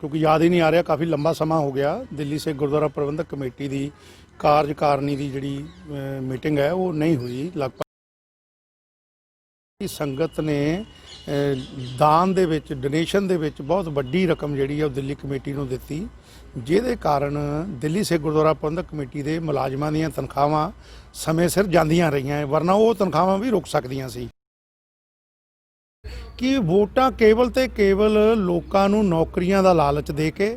क्योंकि याद ही नहीं आ रहा, काफ़ी लंबा समा हो गया। दिल्ली से गुरुद्वारा प्रबंधक कमेटी की कार्यकारिणी की जी मीटिंग है वो नहीं हुई। लगभग संगत ने दान दे विच डोनेशन दे विच बहुत वड्डी रकम जिहड़ी है दिल्ली कमेटी नूं दित्ती, जिहदे कारण दिल्ली से गुरुद्वारा प्रबंधक कमेटी के मुलाजमां दीयां तनखावां समय सिर जांदियां रहीआं, वरना वो तनखावां भी रुक सकदियां सी। कि वोटां केवल ते केवल लोकां नूं नौकरियां दा लालच दे के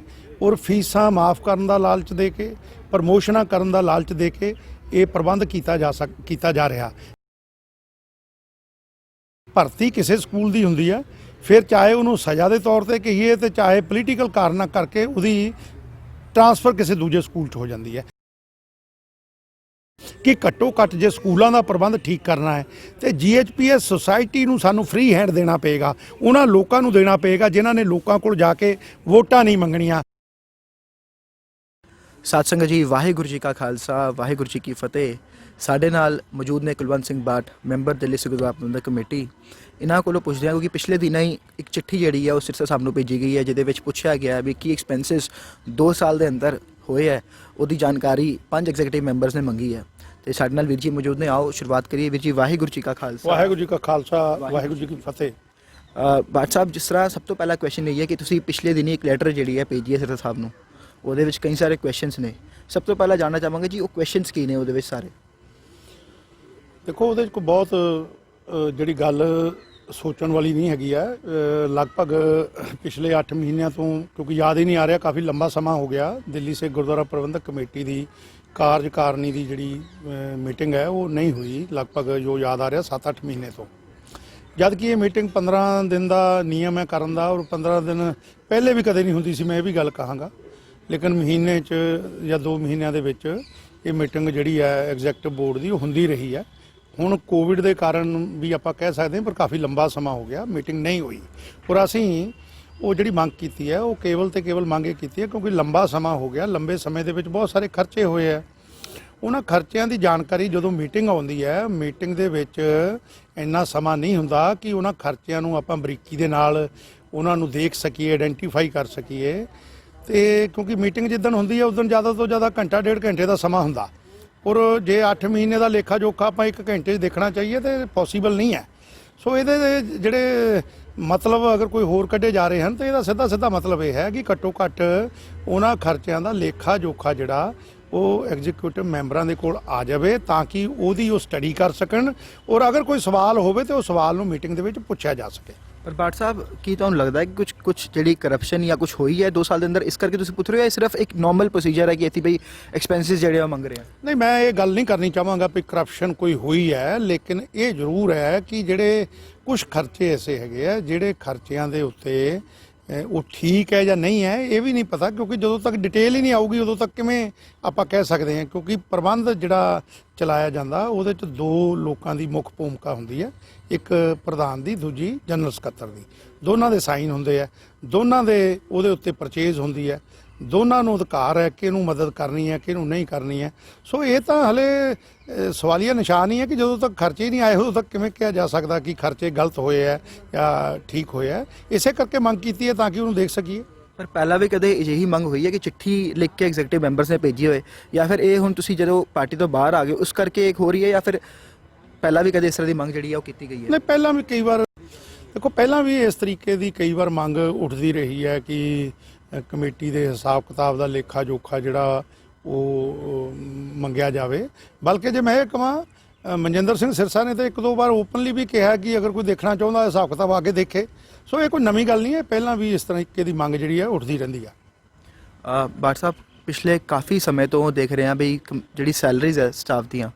और फीसां माफ़ करन दा लालच दे के, प्रमोशनां करन दा लालच दे के ये प्रबंध कीता जा रहा। भर्ती किसी स्कूल की हुंदी है, फिर चाहे उन्होंने सज़ा के तौर पर कहीए तो चाहे पोलीटिकल कारण करके उसकी ट्रांसफर किसी दूजे स्कूल हो जाती है। कि घट्टो घट्ट जे स्कूलों का प्रबंध ठीक करना है तो GHPS सोसाइटी नूं सानूं फ्री हैंड देना पेगा, उन्हां लोकां नूं देना पेगा जिन्हां ने लोकां कोल जाके वोटां नहीं मंगणियां। साध संगत जी, वाहिगुरू जी का खालसा वाहिगुरू जी की फतेह। साडे नाल मौजूद ने कुलवंत सिंह बाठ, मैंबर दिल्ली से गुरुद्वारा प्रबंधक कमेटी। इन्हां कोलों पुछदे हां क्योंकि पिछले दिनों ही एक चिट्ठी जिहड़ी है वो सिरसा साहब नूं भेजी गई है, जिहदे विच पुछया गया है भी की एक्सपेंसिस 2 साल के अंदर होए है, उसकी जानकारी 5 एग्जीक्यूटिव मैंबरस ने मंगी है। तो साडे नाल वीर जी मौजूद ने, आओ शुरुआत करिए। वीर जी, वाहिगुरू जी का खालसा वाहिगुरू जी का खालसा वाहिगुरू जी की फतेह। बाठ साहब, जिस तरह सब तो पहला क्वेश्चन यही है कि तुसीं पिछले दिन ही एक लैटर जिहड़ी है भेजी है सिरसा साहब नूं, ਉਹਦੇ ਵਿੱਚ कई सारे क्वेश्चनस ने। सब तो पहला जानना चाहांगे जी, वो क्वेश्चनस की ने ਉਹਦੇ ਵਿੱਚ सारे? देखो ਉਹਦੇ ਵਿੱਚ बहुत ਜਿਹੜੀ ਗੱਲ सोचण वाली नहीं हैगी है। लगभग पिछले 8 महीनों तो, क्योंकि याद ही नहीं आ रहा, काफ़ी लंबा समा हो गया। दिल्ली से गुरुद्वारा प्रबंधक कमेटी की कार्यकारिणी की जी मीटिंग है वो नहीं हुई। लगभग जो याद आ रहा 7-8 महीने तो, जद कि ये मीटिंग 15 दिन का नियम है करन दा, और 15 दिन पहले भी कदे नहीं हुंदी सी, मैं ये भी गल कहांगा। लेकिन महीने च या 2 महीनों के विच ये मीटिंग जिहड़ी है एग्जैक्टिव बोर्ड की हुंदी रही है। हुण कोविड के कारण भी आप कह सकते हैं, पर काफ़ी लंबा समा हो गया मीटिंग नहीं हुई। और असीं वो जिहड़ी मंग कीती है वो केवल तो केवल मंग कीती है क्योंकि लंबा समा हो गया। लंबे समय के विच बहुत सारे खर्चे होए है। उन्हां खर्चों की जानकारी जदों मीटिंग आउंदी है, मीटिंग दे विच इन्ना समा नहीं हुंदा कि उन्हां खर्चों नूं आपां बरीकी दे नाल उन्हां नूं देख सकीए, आइडेंटिफाई कर सकीए। तो क्योंकि मीटिंग जिद्दन हुंदी है उस दिन ज़्यादा तो ज़्यादा घंटा 1.5 घंटे का समा हुंदा, और जे 8 महीने का लेखा जोखा आप 1 घंटे देखना चाहिए तो पॉसीबल नहीं है। सो ये जिहड़े मतलब अगर कोई होर कढ़े जा रहे हैं तो यदा सीधा सीधा मतलब यह है कि घट्टो घट्ट उन्हां खर्चों का लेखा जोखा जिहड़ा वो एग्जीक्यूटिव मैंबरां दे कोल आ जाए, ताकि वो स्टडी कर सकन, और अगर कोई सवाल होवे तो उस सवाल नूं मीटिंग दे विच पुछया जा सके। पर बाठ साहब, की तुहानूं लगदा है कि कुछ जिहड़ी करप्शन या कुछ हुई है 2 साल के अंदर, इस करके तुसीं पुछ रहे हो, या सिर्फ एक नॉर्मल प्रोसीजर है कि इत्थे बई एक्सपेंसिस जिहड़े मंग रहे हैं? नहीं, मैं ये गल नहीं करनी चाहांगा भी करप्शन कोई हुई है, लेकिन ये जरूर है कि जिहड़े कुछ खर्चे ऐसे हैगे आ जिहड़े खर्चों के उत्ते वो ठीक है या नहीं है, ये भी नहीं पता, क्योंकि जो तक डिटेल ही नहीं आऊगी उदों तक किवें आपां कह सकते हैं। क्योंकि प्रबंध जिहड़ा चलाया जाता ਉਹਦੇ 'ਚ 2 लोगों की मुख भूमिका होंदी है, एक प्रधान की, दूजी जनरल सकत्तर की। दोनों के साइन होंदे है, दोनों के ਉਹਦੇ उत्ते परचेज होंदी है, दोनों ਨੂੰ अधिकार है कि ਇਹਨੂੰ मदद करनी है कि ਇਹਨੂੰ नहीं करनी है। सो ये तो हले सवालिया निशान ही है कि जो तक खर्चे ही नहीं आए उदों तक किवें कहा जा सकता कि खर्चे गलत होए है या ठीक होए है। इसे करके मंग की है ताकि उन्होंने देख सकीए। पर पहला भी कदे यही मंग हुई है कि चिट्ठी लिख के एग्जीक्यूटिव मैंबर्स ने भेजी होए, या फिर ये हुण तुसीं जदों पार्टी तो बाहर आ गए उस करके एक हो रही है, या फिर पहला भी कदे इस तरह की मंग जिहड़ी है वो कीती गई है? नहीं, पहला भी कई बार देखो, पहला भी इस तरीके की कई बार मंग उठती रही है कि कमेटी के हिसाब किताब का लेखा जोखा जिहड़ा वो मंगया जाए। बल्कि जे मैं ये कहां, मनजिंदर सिंह सिरसा ने तो 1-2 बार ओपनली भी कहा कि अगर कोई देखना चाहता हिसाब किताब आके देखे। सो ये कोई नवी गल नहीं है, पहला भी इस तरीके की मंग जिहड़ी है उठती रही है। बाठ साहब, पिछले काफ़ी समय तो देख रहे हैं भी जिहड़ी सैलरीज है स्टाफ दियाँ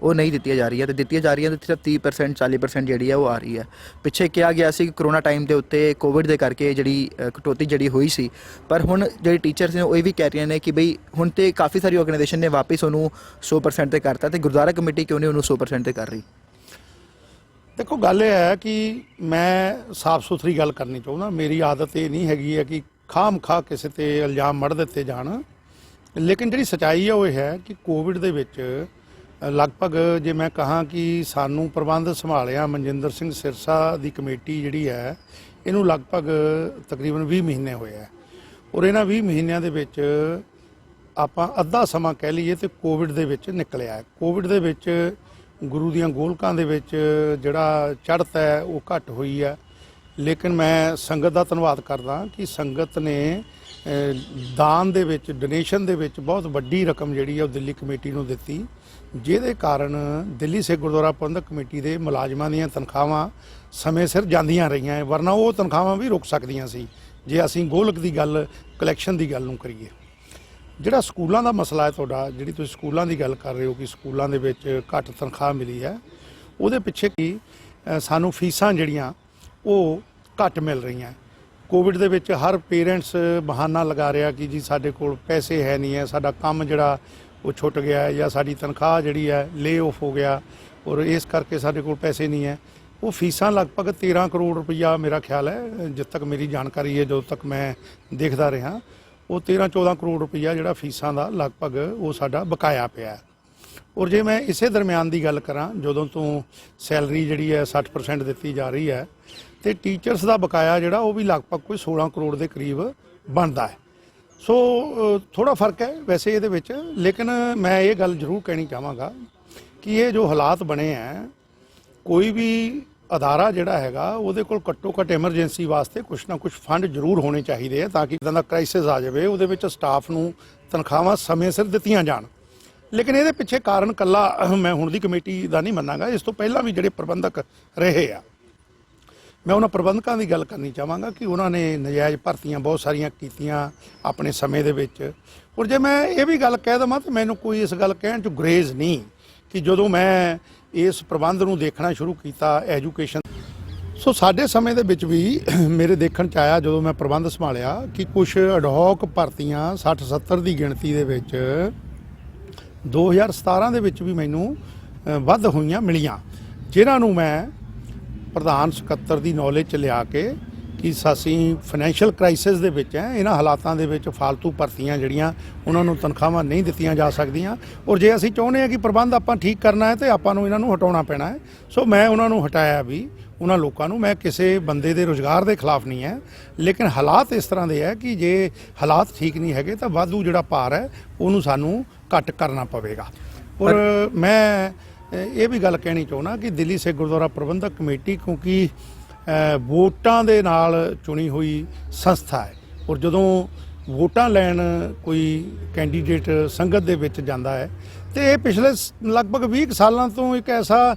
वो नहीं दित्तियां जा रही है, तो दित्तियां जा रही है तो सिर्फ 30% 40% जिहड़ी है वो आ रही है। पिछे किया गया सी कि कोरोना टाइम के उत्ते कोविड के करके जिहड़ी कटौती जिहड़ी हुई सी, पर हुण जिहड़ी टीचर्स ने वो भी कह रही ने कि बई हुण तो काफ़ी सारी ऑर्गेनाइजेशन ने वापस उन्होंने 100% ते करता, तो गुरुद्वारा कमेटी क्यों नहीं उन्होंने 100% ते कर रही? देखो, गल यह है कि मैं साफ सुथरी गल करनी चाहता। मेरी आदत ये नहीं हैगी है कि खाम खा किसी ते इल्जाम मढ़ दिते जाण, लेकिन जिहड़ी सच्चाई है वो है कि कोविड दे विच लगभग जे मैं कहाँ कि सानू प्रबंध संभालिया मनजिंदर सिंह सिरसा की कमेटी जिहड़ी है इनू लगभग तकरीबन 20 महीने होए है। ਔਰ ਇਹਨਾਂ 20 ਮਹੀਨਿਆਂ ਦੇ ਵਿੱਚ ਆਪਾਂ ਅੱਧਾ ਸਮਾਂ ਕਹਿ ਲਈਏ ਤੇ ਕੋਵਿਡ ਦੇ ਵਿੱਚ ਨਿਕਲਿਆ ਹੈ। ਕੋਵਿਡ ਦੇ ਵਿੱਚ ਗੁਰੂ ਦੀਆਂ ਗੋਲਕਾਂ ਦੇ ਵਿੱਚ ਜਿਹੜਾ ਚੜ੍ਹਤ ਹੈ ਉਹ ਘੱਟ ਹੋਈ ਹੈ, ਲੇਕਿਨ ਮੈਂ ਸੰਗਤ ਦਾ ਧੰਨਵਾਦ ਕਰਦਾ ਕਿ ਸੰਗਤ ਨੇ ਦਾਨ ਦੇ ਵਿੱਚ, ਡੋਨੇਸ਼ਨ ਦੇ ਵਿੱਚ ਬਹੁਤ ਵੱਡੀ ਰਕਮ ਜਿਹੜੀ ਹੈ ਉਹ ਦਿੱਲੀ ਕਮੇਟੀ ਨੂੰ ਦਿੱਤੀ, ਜਿਹਦੇ ਕਾਰਨ ਦਿੱਲੀ ਸਿੱਖ ਗੁਰਦੁਆਰਾ ਪ੍ਰਬੰਧਕ ਕਮੇਟੀ ਦੇ ਮੁਲਾਜ਼ਮਾਂ ਦੀਆਂ ਤਨਖਾਹਾਂ ਸਮੇਂ ਸਿਰ ਜਾਂਦੀਆਂ ਰਹੀਆਂ, ਵਰਨਾ ਉਹ ਤਨਖਾਹਾਂ ਵੀ ਰੁਕ ਸਕਦੀਆਂ ਸੀ ਜੇ ਅਸੀਂ ਗੋਲਕ ਦੀ ਗੱਲ, ਕਲੈਕਸ਼ਨ ਦੀ ਗੱਲ ਨੂੰ ਕਰੀਏ। ਜਿਹੜਾ ਸਕੂਲਾਂ ਦਾ ਮਸਲਾ ਹੈ ਤੁਹਾਡਾ, ਜਿਹੜੀ ਤੁਸੀਂ ਸਕੂਲਾਂ ਦੀ ਗੱਲ ਕਰ ਰਹੇ ਹੋ ਕਿ ਸਕੂਲਾਂ ਦੇ ਵਿੱਚ ਘੱਟ ਤਨਖਾਹ ਮਿਲੀ ਹੈ, ਉਹਦੇ ਪਿੱਛੇ ਕੀ ਸਾਨੂੰ ਫੀਸਾਂ ਜਿਹੜੀਆਂ ਉਹ ਘੱਟ ਮਿਲ ਰਹੀਆਂ। ਕੋਵਿਡ ਦੇ ਵਿੱਚ ਹਰ ਪੇਰੈਂਟਸ ਬਹਾਨਾ ਲਗਾ ਰਿਹਾ ਕਿ ਜੀ ਸਾਡੇ ਕੋਲ ਪੈਸੇ ਹੈ ਨਹੀਂ ਹੈ, ਸਾਡਾ ਕੰਮ ਜਿਹੜਾ ਉਹ ਛੁੱਟ ਗਿਆ ਹੈ, ਜਾਂ ਸਾਡੀ ਤਨਖਾਹ ਜਿਹੜੀ ਹੈ ਲੇ ਆਫ ਹੋ ਗਿਆ ਔਰ ਇਸ ਕਰਕੇ ਸਾਡੇ ਕੋਲ ਪੈਸੇ ਨਹੀਂ ਹੈ। ਉਹ ਫੀਸਾਂ ਲਗਭਗ 13 ਕਰੋੜ ਰੁਪਈਆ ਮੇਰਾ ਖਿਆਲ ਹੈ, ਜਦ ਤੱਕ ਮੇਰੀ ਜਾਣਕਾਰੀ ਹੈ, ਜਦੋਂ ਤੱਕ ਮੈਂ ਦੇਖਦਾ ਰਿਹਾ, ਉਹ 13-14 ਕਰੋੜ ਰੁਪਈਆ ਜਿਹੜਾ ਫੀਸਾਂ ਦਾ ਲਗਭਗ ਉਹ ਸਾਡਾ ਬਕਾਇਆ ਪਿਆ ਹੈ। ਔਰ ਜੇ ਮੈਂ ਇਸੇ ਦਰਮਿਆਨ ਦੀ ਗੱਲ ਕਰਾਂ, ਜਦੋਂ ਤੋਂ ਸੈਲਰੀ ਜਿਹੜੀ ਹੈ 60% ਦਿੱਤੀ ਜਾ ਰਹੀ ਹੈ, ਤੇ ਟੀਚਰਸ ਦਾ ਬਕਾਇਆ ਜਿਹੜਾ ਉਹ ਵੀ ਲਗਭਗ ਕੋਈ 16 ਕਰੋੜ ਦੇ ਕਰੀਬ ਬਣਦਾ ਹੈ। ਸੋ ਥੋੜਾ ਫਰਕ ਹੈ ਵੈਸੇ ਇਹਦੇ ਵਿੱਚ, ਲੇਕਿਨ ਮੈਂ ਇਹ ਗੱਲ ਜ਼ਰੂਰ ਕਹਿਣੀ ਚਾਹਾਂਗਾ ਕਿ ਇਹ ਜੋ ਹਾਲਾਤ ਬਣੇ ਹੈ, ਕੋਈ ਵੀ ਅਦਾਰਾ ਜਿਹੜਾ ਹੈਗਾ ਉਹਦੇ ਕੋਲ ਘੱਟੋ ਘੱਟ ਐਮਰਜੈਂਸੀ ਵਾਸਤੇ ਕੁਛ ਨਾ ਕੁਛ ਫੰਡ ਜ਼ਰੂਰ ਹੋਣੇ ਚਾਹੀਦੇ ਆ, ਤਾਂ ਕਿ ਇਦਾਂ ਦਾ ਕ੍ਰਾਈਸਿਸ ਆ ਜਾਵੇ ਉਹਦੇ ਵਿੱਚ ਸਟਾਫ ਨੂੰ ਤਨਖਾਹਾਂ ਸਮੇਂ ਸਿਰ ਦਿੱਤੀਆਂ ਜਾਣ। ਲੇਕਿਨ ਇਹਦੇ ਪਿੱਛੇ ਕਾਰਨ ਕੱਲਾ ਮੈਂ ਹੁਣ ਦੀ ਕਮੇਟੀ ਦਾ ਨਹੀਂ ਮੰਨਾਂਗਾ, ਇਸ ਤੋਂ ਪਹਿਲਾਂ ਵੀ ਜਿਹੜੇ ਪ੍ਰਬੰਧਕ ਰਹੇ ਆ, ਮੈਂ ਉਹਨਾਂ ਪ੍ਰਬੰਧਕਾਂ ਦੀ ਗੱਲ ਕਰਨੀ ਚਾਹਾਂਗਾ ਕਿ ਉਹਨਾਂ ਨੇ ਨਜਾਇਜ਼ ਭਰਤੀਆਂ ਬਹੁਤ ਸਾਰੀਆਂ ਕੀਤੀਆਂ ਆਪਣੇ ਸਮੇਂ ਦੇ ਵਿੱਚ। ਔਰ ਜੇ ਮੈਂ ਇਹ ਵੀ ਗੱਲ ਕਹਿ ਦੇਵਾਂ ਤਾਂ ਮੈਨੂੰ ਕੋਈ ਇਸ ਗੱਲ ਕਹਿਣ 'ਚ ਗੁਰੇਜ਼ ਨਹੀਂ ਕਿ ਜਦੋਂ ਮੈਂ ਇਸ ਪ੍ਰਬੰਧ ਨੂੰ ਦੇਖਣਾ ਸ਼ੁਰੂ ਕੀਤਾ ਐਜੂਕੇਸ਼ਨ, ਸੋ ਸਾਡੇ ਸਮੇਂ ਦੇ ਵਿੱਚ ਵੀ ਮੇਰੇ ਦੇਖਣ 'ਚ ਆਇਆ ਜਦੋਂ ਮੈਂ ਪ੍ਰਬੰਧ ਸੰਭਾਲਿਆ ਕਿ ਕੁਝ ਅਡਹੌਕ ਭਰਤੀਆਂ 60-70 ਦੀ ਗਿਣਤੀ ਦੇ ਵਿੱਚ 2017 ਦੇ ਵਿੱਚ ਵੀ ਮੈਨੂੰ ਵੱਧ ਹੋਈਆਂ ਮਿਲੀਆਂ, ਜਿਨ੍ਹਾਂ ਨੂੰ ਮੈਂ ਪ੍ਰਧਾਨ ਸਕੱਤਰ ਦੀ ਨੌਲੇਜ 'ਚ ਲਿਆ ਕੇ ਕਿ ਅਸੀਂ ਫਾਈਨੈਂਸ਼ੀਅਲ ਕ੍ਰਾਈਸਿਸ ਦੇ ਵਿੱਚ ਹੈ, ਇਹਨਾਂ ਹਾਲਾਤਾਂ ਦੇ ਵਿੱਚ ਫालतू ਭਰਤੀਆਂ ਜਿਹੜੀਆਂ ਉਹਨਾਂ ਨੂੰ ਤਨਖਾਹਾਂ ਨਹੀਂ ਦਿੱਤੀਆਂ ਜਾ ਸਕਦੀਆਂ, ਔਰ ਜੇ ਅਸੀਂ ਚਾਹੁੰਦੇ ਹਾਂ ਕਿ ਪ੍ਰਬੰਧ ਆਪਾਂ ਠੀਕ ਕਰਨਾ ਹੈ ਤੇ ਆਪਾਂ ਨੂੰ ਇਹਨਾਂ ਨੂੰ ਹਟਾਉਣਾ ਪੈਣਾ ਹੈ। ਸੋ ਮੈਂ ਉਹਨਾਂ ਨੂੰ ਹਟਾਇਆ ਵੀ, ਉਹਨਾਂ ਲੋਕਾਂ ਨੂੰ। ਮੈਂ ਕਿਸੇ ਬੰਦੇ ਦੇ ਰੁਜ਼ਗਾਰ ਦੇ ਖਿਲਾਫ ਨਹੀਂ ਹੈ, ਲੇਕਿਨ ਹਾਲਾਤ ਇਸ ਤਰ੍ਹਾਂ ਦੇ ਹੈ ਕਿ ਜੇ ਹਾਲਾਤ ਠੀਕ ਨਹੀਂ ਹੈਗੇ ਤਾਂ ਵਾਧੂ ਜਿਹੜਾ ਭਾਰ ਹੈ ਉਹਨੂੰ ਸਾਨੂੰ ਘੱਟ ਕਰਨਾ ਪਵੇਗਾ। ਔਰ ਮੈਂ ਇਹ ਵੀ ਗੱਲ ਕਹਿਣੀ ਚਾਹੁੰਦਾ ਕਿ ਦਿੱਲੀ ਸਿੱਖ ਗੁਰਦੁਆਰਾ ਪ੍ਰਬੰਧਕ ਕਮੇਟੀ ਕਿਉਂਕਿ ਵੋਟਾਂ ਦੇ ਨਾਲ ਚੁਣੀ ਹੋਈ ਸੰਸਥਾ ਹੈ, ਔਰ ਜਦੋਂ ਵੋਟਾਂ ਲੈਣ ਕੋਈ ਕੈਂਡੀਡੇਟ ਸੰਗਤ ਦੇ ਵਿੱਚ ਜਾਂਦਾ ਹੈ ਤੇ ਇਹ ਪਿਛਲੇ ਲਗਭਗ 20 ਸਾਲਾਂ ਤੋਂ ਇੱਕ ਐਸਾ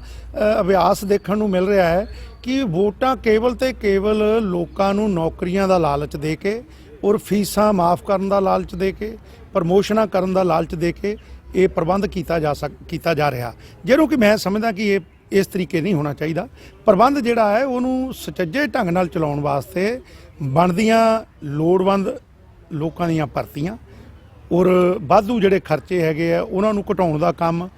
ਅਭਿਆਸ ਦੇਖਣ ਨੂੰ ਮਿਲ ਰਿਹਾ ਹੈ ਕਿ ਵੋਟਾਂ ਕੇਵਲ ਤੇ ਕੇਵਲ ਲੋਕਾਂ ਨੂੰ ਨੌਕਰੀਆਂ ਦਾ ਲਾਲਚ ਦੇ ਕੇ ਔਰ ਫੀਸਾਂ ਮਾਫ ਕਰਨ ਦਾ ਲਾਲਚ ਦੇ ਕੇ, ਪ੍ਰਮੋਸ਼ਨਾਂ ਕਰਨ ਦਾ ਲਾਲਚ ਦੇ ਕੇ ਇਹ ਪ੍ਰਬੰਧ ਕੀਤਾ ਜਾ ਰਿਹਾ, ਜਿਹਨੂੰ ਕਿ ਮੈਂ ਸਮਝਦਾ ਕਿ ਇਹ ਇਸ ਤਰੀਕੇ ਨਹੀਂ ਹੋਣਾ ਚਾਹੀਦਾ। ਪ੍ਰਬੰਧ ਜਿਹੜਾ ਹੈ ਉਹਨੂੰ ਸੁਚੱਜੇ ਢੰਗ ਨਾਲ ਚਲਾਉਣ ਵਾਸਤੇ ਬਣਦੀਆਂ ਲੋੜਵੰਦ ਲੋਕਾਂ ਦੀਆਂ ਭਰਤੀਆਂ ਔਰ ਵਾਧੂ ਜਿਹੜੇ ਖਰਚੇ ਹੈਗੇ ਆ ਉਹਨਾਂ ਨੂੰ ਘਟਾਉਣ ਦਾ ਕੰਮ,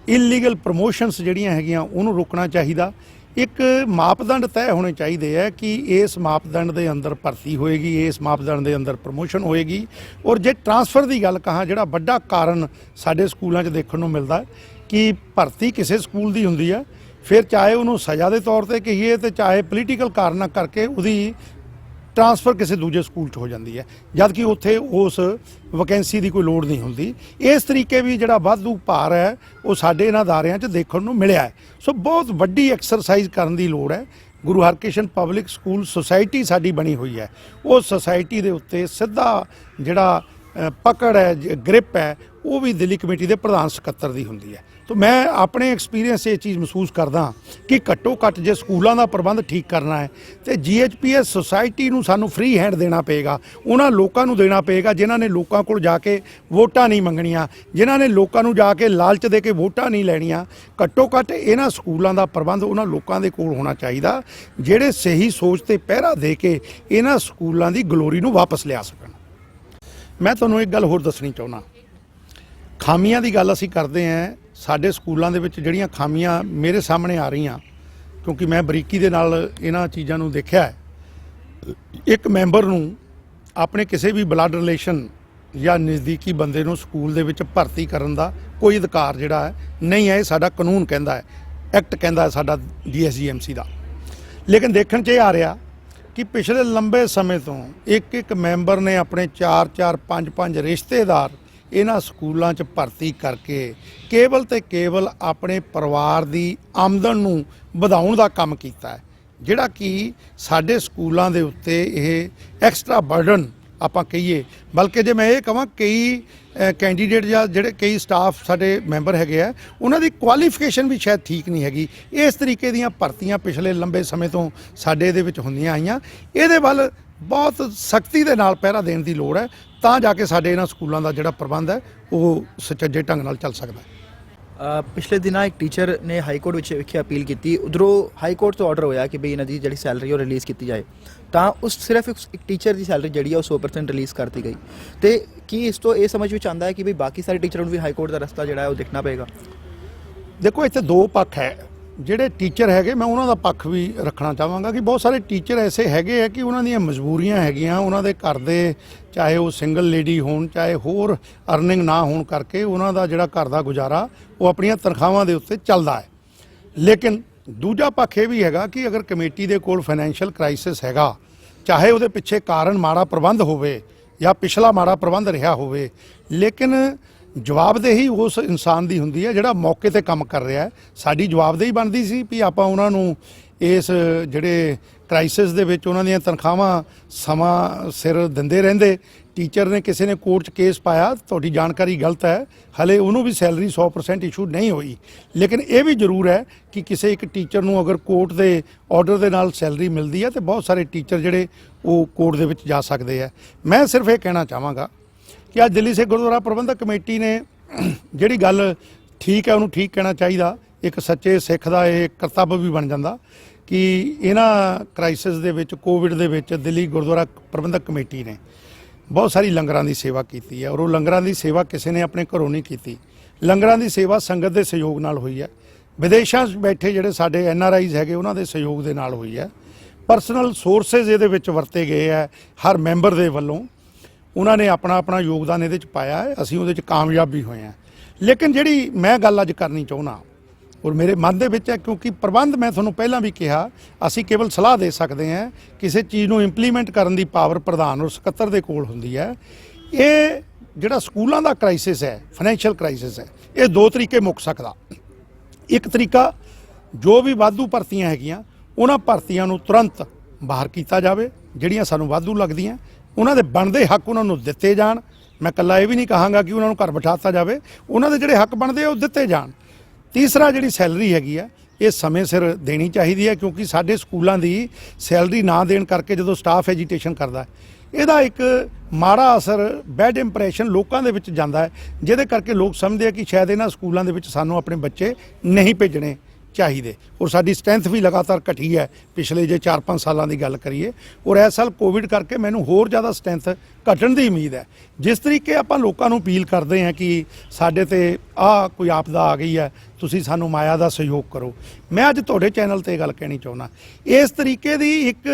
ਇਲੀਗਲ ਪ੍ਰਮੋਸ਼ਨਸ ਜਿਹੜੀਆਂ ਹੈਗੀਆਂ ਉਹਨੂੰ ਰੋਕਣਾ ਚਾਹੀਦਾ। ਇੱਕ ਮਾਪਦੰਡ ਤੈਅ ਹੋਣੇ ਚਾਹੀਦੇ ਹੈ ਕਿ ਇਸ ਮਾਪਦੰਡ ਦੇ ਅੰਦਰ ਭਰਤੀ ਹੋਏਗੀ, ਇਸ ਮਾਪਦੰਡ ਦੇ ਅੰਦਰ ਪ੍ਰਮੋਸ਼ਨ ਹੋਏਗੀ। ਔਰ ਜੇ ਟਰਾਂਸਫਰ ਦੀ ਗੱਲ ਕਹਾਂ, ਜਿਹੜਾ ਵੱਡਾ ਕਾਰਨ ਸਾਡੇ ਸਕੂਲਾਂ 'ਚ ਦੇਖਣ ਨੂੰ ਮਿਲਦਾ ਹੈ ਕਿ ਭਰਤੀ ਕਿਸੇ ਸਕੂਲ ਦੀ ਹੁੰਦੀ ਹੈ, ਫਿਰ ਚਾਹੇ ਉਹਨੂੰ ਸਜ਼ਾ ਦੇ ਤੌਰ ਤੇ ਕਹੀਏ ਤੇ ਚਾਹੇ ਪੋਲੀਟੀਕਲ ਕਾਰਨਾਂ ਕਰਕੇ ਉਹਦੀ ਟਰਾਂਸਫਰ ਕਿਸੇ ਦੂਜੇ ਸਕੂਲ 'ਚ ਹੋ ਜਾਂਦੀ ਹੈ, ਜਦ ਕਿ ਉੱਥੇ ਉਸ ਵੈਕੈਂਸੀ ਦੀ ਕੋਈ ਲੋੜ ਨਹੀਂ ਹੁੰਦੀ। ਇਸ ਤਰੀਕੇ ਵੀ ਜਿਹੜਾ ਵਾਧੂ ਭਾਰ ਹੈ ਉਹ ਸਾਡੇ ਇਹਨਾਂ ਅਦਾਰਿਆਂ 'ਚ ਦੇਖਣ ਨੂੰ ਮਿਲਿਆ ਹੈ। ਸੋ ਬਹੁਤ ਵੱਡੀ ਐਕਸਰਸਾਈਜ਼ ਕਰਨ ਦੀ ਲੋੜ ਹੈ। Guru Harkrishan public school society ਸਾਡੀ ਬਣੀ ਹੋਈ ਹੈ, ਉਹ ਸੁਸਾਇਟੀ ਦੇ ਉੱਤੇ ਸਿੱਧਾ ਜਿਹੜਾ ਪਕੜ ਹੈ, ਗ੍ਰਿਪ ਹੈ, ਉਹ ਵੀ ਦਿੱਲੀ ਕਮੇਟੀ ਦੇ ਪ੍ਰਧਾਨ ਸਕੱਤਰ ਦੀ ਹੁੰਦੀ ਹੈ। ਤਾਂ ਮੈਂ ਆਪਣੇ ਐਕਸਪੀਰੀਅੰਸ ਇਹ ਚੀਜ਼ ਮਹਿਸੂਸ ਕਰਦਾ ਕਿ ਘੱਟੋ ਘੱਟ ਜੇ ਸਕੂਲਾਂ ਦਾ ਪ੍ਰਬੰਧ ਠੀਕ ਕਰਨਾ ਹੈ ਤੇ GHPS ਸੁਸਾਇਟੀ ਨੂੰ ਸਾਨੂੰ ਫ੍ਰੀ ਹੈਂਡ ਦੇਣਾ ਪਏਗਾ, ਉਹਨਾਂ ਲੋਕਾਂ ਨੂੰ ਦੇਣਾ ਪਏਗਾ ਜਿਨ੍ਹਾਂ ਨੇ ਲੋਕਾਂ ਕੋਲ ਜਾ ਕੇ ਵੋਟਾਂ ਨਹੀਂ ਮੰਗਣੀਆਂ, ਜਿਨ੍ਹਾਂ ਨੇ ਲੋਕਾਂ ਨੂੰ ਜਾ ਕੇ ਲਾਲਚ ਦੇ ਕੇ ਵੋਟਾਂ ਨਹੀਂ ਲੈਣੀਆਂ। ਘੱਟੋ ਘੱਟ ਇਹਨਾਂ ਸਕੂਲਾਂ ਦਾ ਪ੍ਰਬੰਧ ਉਹਨਾਂ ਲੋਕਾਂ ਦੇ ਕੋਲ ਹੋਣਾ ਚਾਹੀਦਾ ਜਿਹੜੇ ਸਹੀ ਸੋਚ ਤੇ ਪਹਿਰਾ ਦੇ ਕੇ ਇਹਨਾਂ ਸਕੂਲਾਂ ਦੀ ਗਲੋਰੀ ਨੂੰ ਵਾਪਸ ਲਿਆ ਸਕਣ। ਮੈਂ ਤੁਹਾਨੂੰ ਇੱਕ ਗੱਲ ਹੋਰ ਦੱਸਣੀ ਚਾਹੁੰਦਾ, ਖਾਮੀਆਂ ਦੀ ਗੱਲ ਅਸੀਂ ਕਰਦੇ ਹਾਂ, ਸਾਡੇ ਸਕੂਲਾਂ ਦੇ ਵਿੱਚ ਜਿਹੜੀਆਂ ਖਾਮੀਆਂ ਮੇਰੇ ਸਾਹਮਣੇ ਆ ਰਹੀਆਂ, ਕਿਉਂਕਿ ਮੈਂ ਬਰੀਕੀ ਦੇ ਨਾਲ ਇਹਨਾਂ ਚੀਜ਼ਾਂ ਨੂੰ ਦੇਖਿਆ ਹੈ। ਇੱਕ ਮੈਂਬਰ ਨੂੰ ਆਪਣੇ ਕਿਸੇ ਵੀ ਬਲੱਡ ਰਿਲੇਸ਼ਨ ਜਾਂ ਨਜ਼ਦੀਕੀ ਬੰਦੇ ਨੂੰ ਸਕੂਲ ਦੇ ਵਿੱਚ ਭਰਤੀ ਕਰਨ ਦਾ ਕੋਈ ਅਧਿਕਾਰ ਜਿਹੜਾ ਹੈ ਨਹੀਂ ਹੈ। ਇਹ ਸਾਡਾ ਕਾਨੂੰਨ ਕਹਿੰਦਾ ਹੈ, ਐਕਟ ਕਹਿੰਦਾ ਹੈ ਸਾਡਾ DSGMC ਦਾ। ਲੇਕਿਨ ਦੇਖਣ 'ਚ ਇਹ ਆ ਰਿਹਾ ਕਿ ਪਿਛਲੇ ਲੰਬੇ ਸਮੇਂ ਤੋਂ ਇੱਕ ਮੈਂਬਰ ਨੇ ਆਪਣੇ 4-4 5-5 ਰਿਸ਼ਤੇਦਾਰ ਇਹਨਾਂ ਸਕੂਲਾਂ 'ਚ ਭਰਤੀ ਕਰਕੇ ਕੇਵਲ ਤੇ ਕੇਵਲ ਆਪਣੇ ਪਰਿਵਾਰ ਦੀ ਆਮਦਨ ਨੂੰ ਵਧਾਉਣ ਦਾ ਕੰਮ ਕੀਤਾ ਹੈ, ਜਿਹੜਾ ਕਿ ਸਾਡੇ ਸਕੂਲਾਂ ਦੇ ਉੱਤੇ ਇਹ ਐਕਸਟਰਾ ਬਰਡਨ ਆਪਾਂ ਕਹੀਏ। ਬਲਕਿ ਜੇ ਮੈਂ ਇਹ ਕਹਾਂ ਕਈ ਕੈਂਡੀਡੇਟ ਜਾਂ ਜਿਹੜੇ ਕਈ ਸਟਾਫ ਸਾਡੇ ਮੈਂਬਰ ਹੈਗੇ ਆ, ਉਹਨਾਂ ਦੀ ਕੁਆਲੀਫਿਕੇਸ਼ਨ ਵੀ ਸ਼ਾਇਦ ਠੀਕ ਨਹੀਂ ਹੈਗੀ। ਇਸ ਤਰੀਕੇ ਦੀਆਂ ਭਰਤੀਆਂ ਪਿਛਲੇ ਲੰਬੇ ਸਮੇਂ ਤੋਂ ਸਾਡੇ ਇਹਦੇ ਵਿੱਚ ਹੁੰਦੀਆਂ ਆਈਆਂ। ਇਹਦੇ ਵੱਲ ਬਹੁਤ ਸਖਤੀ ਦੇ ਨਾਲ ਪਹਿਰਾ ਦੇਣ ਦੀ ਲੋੜ ਹੈ, ਤਾਂ ਜਾ ਕੇ ਸਾਡੇ ਇਹਨਾਂ ਸਕੂਲਾਂ ਦਾ ਜਿਹੜਾ ਪ੍ਰਬੰਧ ਹੈ ਉਹ ਸੁਚੱਜੇ ਢੰਗ ਨਾਲ ਚੱਲ ਸਕਦਾ ਹੈ। ਪਿਛਲੇ ਦਿਨਾਂ ਇੱਕ ਟੀਚਰ ਨੇ ਹਾਈ ਕੋਰਟ ਵਿੱਚ ਵਿਖੇ ਅਪੀਲ ਕੀਤੀ, ਉਧਰੋਂ ਹਾਈ ਕੋਰਟ ਤੋਂ ਆਰਡਰ ਹੋਇਆ ਕਿ ਬਈ ਇਹਨਾਂ ਦੀ ਜਿਹੜੀ ਸੈਲਰੀ ਉਹ ਰਿਲੀਜ਼ ਕੀਤੀ ਜਾਏ, ਤਾਂ ਉਸ ਸਿਰਫ ਇੱਕ ਟੀਚਰ ਦੀ ਸੈਲਰੀ ਜਿਹੜੀ ਆ ਉਹ 100% ਰਿਲੀਜ਼ ਕਰਤੀ ਗਈ। ਤੇ ਕੀ ਇਸ ਤੋਂ ਇਹ ਸਮਝ ਵਿੱਚ ਆਉਂਦਾ ਹੈ ਕਿ ਬਈ ਬਾਕੀ ਸਾਰੇ ਟੀਚਰਾਂ ਨੂੰ ਵੀ ਹਾਈ ਕੋਰਟ ਦਾ ਰਸਤਾ ਜਿਹੜਾ ਹੈ ਉਹ ਦੇਖਣਾ ਪਏਗਾ? ਦੇਖੋ, ਇੱਥੇ ਦੋ ਪੱਖ ਹੈ। ਜਿਹੜੇ ਟੀਚਰ ਹੈਗੇ, ਮੈਂ ਉਹਨਾਂ ਦਾ ਪੱਖ ਵੀ ਰੱਖਣਾ ਚਾਹਾਂਗਾ ਕਿ ਬਹੁਤ ਸਾਰੇ ਟੀਚਰ ਐਸੇ ਹੈਗੇ ਆ ਕਿ ਉਹਨਾਂ ਦੀਆਂ ਮਜਬੂਰੀਆਂ ਹੈਗੀਆਂ, ਉਹਨਾਂ ਦੇ ਘਰ ਦੇ ਚਾਹੇ ਉਹ ਸਿੰਗਲ ਲੇਡੀ ਹੋਣ ਚਾਹੇ ਹੋਰ ਅਰਨਿੰਗ ਨਾ ਹੋਣ ਕਰਕੇ ਉਹਨਾਂ ਦਾ ਜਿਹੜਾ ਘਰ ਦਾ ਗੁਜ਼ਾਰਾ ਉਹ ਆਪਣੀਆਂ ਤਨਖਾਹਾਂ ਦੇ ਉੱਤੇ ਚੱਲਦਾ ਹੈ। ਲੇਕਿਨ ਦੂਜਾ ਪੱਖ ਇਹ ਵੀ ਹੈਗਾ ਕਿ ਅਗਰ ਕਮੇਟੀ ਦੇ ਕੋਲ ਫਾਈਨੈਂਸ਼ੀਅਲ ਕ੍ਰਾਈਸਿਸ ਹੈਗਾ, ਚਾਹੇ ਉਹਦੇ ਪਿੱਛੇ ਕਾਰਨ ਮਾੜਾ ਪ੍ਰਬੰਧ ਹੋਵੇ ਜਾਂ ਪਿਛਲਾ ਮਾੜਾ ਪ੍ਰਬੰਧ ਰਿਹਾ ਹੋਵੇ, ਲੇਕਿਨ ਜਵਾਬਦੇਹੀ ਉਸ ਇਨਸਾਨ ਦੀ ਹੁੰਦੀ ਹੈ ਜਿਹੜਾ ਮੌਕੇ ਤੇ ਕੰਮ ਕਰ ਰਿਹਾ ਹੈ। ਸਾਡੀ ਜਵਾਬਦੇਹੀ ਬਣਦੀ ਸੀ ਵੀ ਆਪਾਂ ਉਹਨਾਂ ਨੂੰ ਇਸ ਜਿਹੜੇ ਕ੍ਰਾਈਸਿਸ ਦੇ ਵਿੱਚ ਉਹਨਾਂ ਦੀਆਂ ਤਨਖਾਹਾਂ ਸਮਾਂ ਸਿਰ ਦਿੰਦੇ ਰਹਿੰਦੇ। ਟੀਚਰ ਨੇ ਕਿਸੇ ਨੇ ਕੋਰਟ 'ਚ ਕੇਸ ਪਾਇਆ, ਤੁਹਾਡੀ ਜਾਣਕਾਰੀ ਗਲਤ ਹੈ, ਹਲੇ ਉਹਨੂੰ ਵੀ ਸੈਲਰੀ 100% ਇਸ਼ੂ ਨਹੀਂ ਹੋਈ। ਲੇਕਿਨ ਇਹ ਵੀ ਜ਼ਰੂਰ ਹੈ ਕਿ ਕਿਸੇ ਇੱਕ ਟੀਚਰ ਨੂੰ ਅਗਰ ਕੋਰਟ ਦੇ ਆਰਡਰ ਦੇ ਨਾਲ ਸੈਲਰੀ ਮਿਲਦੀ ਹੈ ਤੇ ਬਹੁਤ ਸਾਰੇ ਟੀਚਰ ਜਿਹੜੇ ਉਹ ਕੋਰਟ ਦੇ ਵਿੱਚ ਜਾ ਸਕਦੇ ਆ। ਮੈਂ ਸਿਰਫ ਇਹ ਕਹਿਣਾ ਚਾਹਾਂਗਾ ਕਿ ਅੱਜ ਦਿੱਲੀ ਸਿੱਖ ਗੁਰਦੁਆਰਾ ਪ੍ਰਬੰਧਕ ਕਮੇਟੀ ਨੇ ਜਿਹੜੀ ਗੱਲ ਠੀਕ ਹੈ ਉਹਨੂੰ ਠੀਕ ਕਹਿਣਾ ਚਾਹੀਦਾ। ਇੱਕ ਸੱਚੇ ਸਿੱਖ ਦਾ ਇਹ ਕਰਤੱਵ ਵੀ ਬਣ ਜਾਂਦਾ ਕਿ ਇਹਨਾਂ ਕ੍ਰਾਈਸਿਸ ਦੇ ਵਿੱਚ, ਕੋਵਿਡ ਦੇ ਵਿੱਚ ਦਿੱਲੀ ਗੁਰਦੁਆਰਾ ਪ੍ਰਬੰਧਕ ਕਮੇਟੀ ਨੇ ਬਹੁਤ ਸਾਰੀ ਲੰਗਰਾਂ ਦੀ ਸੇਵਾ ਕੀਤੀ ਹੈ। ਔਰ ਉਹ ਲੰਗਰਾਂ ਦੀ ਸੇਵਾ ਕਿਸੇ ਨੇ ਆਪਣੇ ਘਰੋਂ ਨਹੀਂ ਕੀਤੀ। ਲੰਗਰਾਂ ਦੀ ਸੇਵਾ ਸੰਗਤ ਦੇ ਸਹਿਯੋਗ ਨਾਲ ਹੋਈ ਹੈ। ਵਿਦੇਸ਼ਾਂ 'ਚ ਬੈਠੇ ਜਿਹੜੇ ਸਾਡੇ NRIs ਹੈਗੇ ਉਹਨਾਂ ਦੇ ਸਹਿਯੋਗ ਦੇ ਨਾਲ ਹੋਈ ਹੈ। ਪਰਸਨਲ ਸੋਰਸਿਸ ਇਹਦੇ ਵਿੱਚ ਵਰਤੇ ਗਏ ਹੈ ਹਰ ਮੈਂਬਰ ਦੇ ਵੱਲੋਂ। ਉਹਨਾਂ ਨੇ ਆਪਣਾ ਯੋਗਦਾਨ ਇਹਦੇ 'ਚ ਪਾਇਆ ਹੈ, ਅਸੀਂ ਉਹਦੇ 'ਚ ਕਾਮਯਾਬ ਵੀ ਹੋਏ ਹਾਂ। ਲੇਕਿਨ ਜਿਹੜੀ ਮੈਂ ਗੱਲ ਅੱਜ ਕਰਨੀ ਚਾਹੁੰਦਾ ਔਰ ਮੇਰੇ ਮਨ ਦੇ ਵਿੱਚ ਹੈ, ਕਿਉਂਕਿ ਪ੍ਰਬੰਧ ਮੈਂ ਤੁਹਾਨੂੰ ਪਹਿਲਾਂ ਵੀ ਕਿਹਾ, ਅਸੀਂ ਕੇਵਲ ਸਲਾਹ ਦੇ ਸਕਦੇ ਹਾਂ, ਕਿਸੇ ਚੀਜ਼ ਨੂੰ ਇੰਪਲੀਮੈਂਟ ਕਰਨ ਦੀ ਪਾਵਰ ਪ੍ਰਧਾਨ ਔਰ ਸਕੱਤਰ ਦੇ ਕੋਲ ਹੁੰਦੀ ਹੈ। ਇਹ ਜਿਹੜਾ ਸਕੂਲਾਂ ਦਾ ਕ੍ਰਾਈਸਿਸ ਹੈ, ਫਾਈਨੈਂਸ਼ੀਅਲ ਕ੍ਰਾਈਸਿਸ ਹੈ, ਇਹ ਦੋ ਤਰੀਕੇ ਮੁੱਕ ਸਕਦਾ। ਇੱਕ ਤਰੀਕਾ, ਜੋ ਵੀ ਵਾਧੂ ਭਰਤੀਆਂ ਹੈਗੀਆਂ ਉਹਨਾਂ ਭਰਤੀਆਂ ਨੂੰ ਤੁਰੰਤ ਬਾਹਰ ਕੀਤਾ ਜਾਵੇ, ਜਿਹੜੀਆਂ ਸਾਨੂੰ ਵਾਧੂ ਲੱਗਦੀਆਂ ਉਹਨਾਂ ਦੇ ਬਣਦੇ ਹੱਕ ਉਹਨਾਂ ਨੂੰ ਦਿੱਤੇ ਜਾਣ। ਮੈਂ ਇਕੱਲਾ ਇਹ ਵੀ ਨਹੀਂ ਕਹਾਂਗਾ ਕਿ ਉਹਨਾਂ ਨੂੰ ਘਰ ਬਿਠਾਤਾ ਜਾਵੇ, ਉਹਨਾਂ ਦੇ ਜਿਹੜੇ ਹੱਕ ਬਣਦੇ ਆ ਉਹ ਦਿੱਤੇ ਜਾਣ। ਤੀਸਰਾ, ਜਿਹੜੀ ਸੈਲਰੀ ਹੈਗੀ ਆ ਇਹ ਸਮੇਂ ਸਿਰ ਦੇਣੀ ਚਾਹੀਦੀ ਹੈ, ਕਿਉਂਕਿ ਸਾਡੇ ਸਕੂਲਾਂ ਦੀ ਸੈਲਰੀ ਨਾ ਦੇਣ ਕਰਕੇ ਜਦੋਂ ਸਟਾਫ ਐਜੀਟੇਸ਼ਨ ਕਰਦਾ ਇਹਦਾ ਇੱਕ ਮਾੜਾ ਅਸਰ, ਬੈਡ ਇੰਪ੍ਰੈਸ਼ਨ ਲੋਕਾਂ ਦੇ ਵਿੱਚ ਜਾਂਦਾ ਹੈ, ਜਿਹਦੇ ਕਰਕੇ ਲੋਕ ਸਮਝਦੇ ਆ ਕਿ ਸ਼ਾਇਦ ਇਹਨਾਂ ਸਕੂਲਾਂ ਦੇ ਵਿੱਚ ਸਾਨੂੰ ਆਪਣੇ ਬੱਚੇ ਨਹੀਂ ਭੇਜਣੇ ਚਾਹੀਦੇ। ਔਰ ਸਾਡੀ ਸਟਰੈਂਥ ਵੀ ਲਗਾਤਾਰ ਘਟੀ ਹੈ ਪਿਛਲੇ ਜੇ 4-5 ਸਾਲਾਂ ਦੀ ਗੱਲ ਕਰੀਏ, ਔਰ ਇਸ ਸਾਲ ਕੋਵਿਡ ਕਰਕੇ ਮੈਨੂੰ ਹੋਰ ਜ਼ਿਆਦਾ ਸਟਰੈਂਥ ਘਟਣ ਦੀ ਉਮੀਦ ਹੈ। ਜਿਸ ਤਰੀਕੇ ਆਪਾਂ ਲੋਕਾਂ ਨੂੰ ਅਪੀਲ ਕਰਦੇ ਹਾਂ ਕਿ ਸਾਡੇ ਤੇ ਕੋਈ ਆਪਦਾ ਆ ਗਈ ਹੈ, ਤੁਸੀਂ ਸਾਨੂੰ ਮਾਇਆ ਦਾ ਸਹਿਯੋਗ ਕਰੋ, ਮੈਂ ਅੱਜ ਤੁਹਾਡੇ ਚੈਨਲ ਤੇ ਗੱਲ ਕਹਿਣੀ ਚਾਹੁੰਦਾ। ਇਸ ਤਰੀਕੇ ਦੀ ਇੱਕ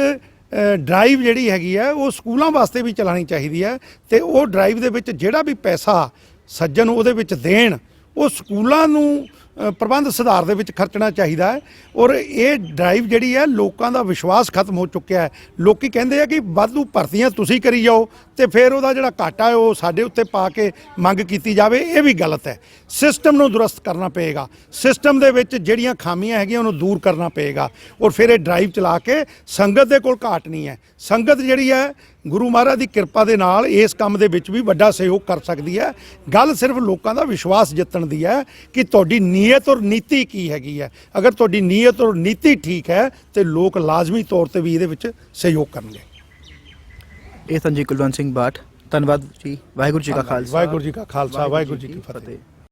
ਡਰਾਈਵ ਜਿਹੜੀ ਹੈਗੀ ਹੈ ਉਹ ਸਕੂਲਾਂ ਵਾਸਤੇ ਵੀ ਚਲਾਉਣੀ ਚਾਹੀਦੀ ਹੈ, ਤੇ ਉਹ ਡਰਾਈਵ ਦੇ ਵਿੱਚ ਜਿਹੜਾ ਵੀ ਪੈਸਾ ਸੱਜਣ ਉਹਦੇ ਵਿੱਚ ਦੇਣ, ਉਹ ਸਕੂਲਾਂ ਨੂੰ ਪ੍ਰਬੰਧ ਸੁਧਾਰ ਦੇ ਵਿੱਚ ਖਰਚਣਾ ਚਾਹੀਦਾ ਹੈ। ਔਰ ਇਹ ਡਰਾਈਵ ਜਿਹੜੀ ਹੈ, ਲੋਕਾਂ ਦਾ ਵਿਸ਼ਵਾਸ ਖਤਮ ਹੋ ਚੁੱਕਿਆ ਹੈ। ਲੋਕੀ ਕਹਿੰਦੇ ਆ ਕਿ ਵਾਧੂ ਭਰਤੀਆਂ ਤੁਸੀਂ ਕਰੀ ਜਾਓ ਤੇ ਫਿਰ ਉਹਦਾ ਜਿਹੜਾ ਘਾਟਾ ਹੈ ਉਹ ਸਾਡੇ ਉੱਤੇ ਪਾ ਕੇ ਮੰਗ ਕੀਤੀ ਜਾਵੇ, ਇਹ ਵੀ ਗਲਤ ਹੈ। ਸਿਸਟਮ ਨੂੰ ਦੁਰਸਤ ਕਰਨਾ ਪਏਗਾ, ਸਿਸਟਮ ਦੇ ਵਿੱਚ ਜਿਹੜੀਆਂ ਖਾਮੀਆਂ ਹੈਗੀਆਂ ਉਹਨੂੰ ਦੂਰ ਕਰਨਾ ਪਏਗਾ, ਔਰ ਫਿਰ ਇਹ ਡਰਾਈਵ ਚਲਾ ਕੇ ਸੰਗਤ ਦੇ ਕੋਲ ਘਾਟ ਨਹੀਂ ਹੈ। ਸੰਗਤ ਜਿਹੜੀ ਹੈ ਗੁਰੂ ਮਹਾਰਾਜ ਦੀ ਕਿਰਪਾ ਦੇ ਨਾਲ ਇਸ ਕੰਮ ਦੇ ਵਿੱਚ ਵੀ ਵੱਡਾ ਸਹਿਯੋਗ ਕਰ ਸਕਦੀ ਹੈ। ਗੱਲ ਸਿਰਫ ਲੋਕਾਂ ਦਾ ਵਿਸ਼ਵਾਸ ਜਿੱਤਣ ਦੀ ਹੈ ਕਿ ਤੁਹਾਡੀ ਨੀਅਤ ਔਰ ਨੀਤੀ ਕੀ ਹੈਗੀ ਹੈ। ਅਗਰ ਤੁਹਾਡੀ ਨੀਅਤ ਔਰ ਨੀਤੀ ਠੀਕ ਹੈ ਤੇ ਲੋਕ ਲਾਜ਼ਮੀ ਤੌਰ ਤੇ ਵੀ ਇਹਦੇ ਵਿੱਚ ਸਹਿਯੋਗ ਕਰਨਗੇ। ਇਹ ਸੰਜੀ ਕੁਲਵੰਤ ਸਿੰਘ ਬਾਠ, ਧੰਨਵਾਦ ਜੀ। ਵਾਹਿਗੁਰੂ ਜੀ ਕਾ ਖਾਲਸਾ, ਵਾਹਿਗੁਰੂ ਜੀ ਕਾ ਖਾਲਸਾ, ਵਾਹਿਗੁਰੂ ਜੀ ਕੀ ਫਤਿਹ।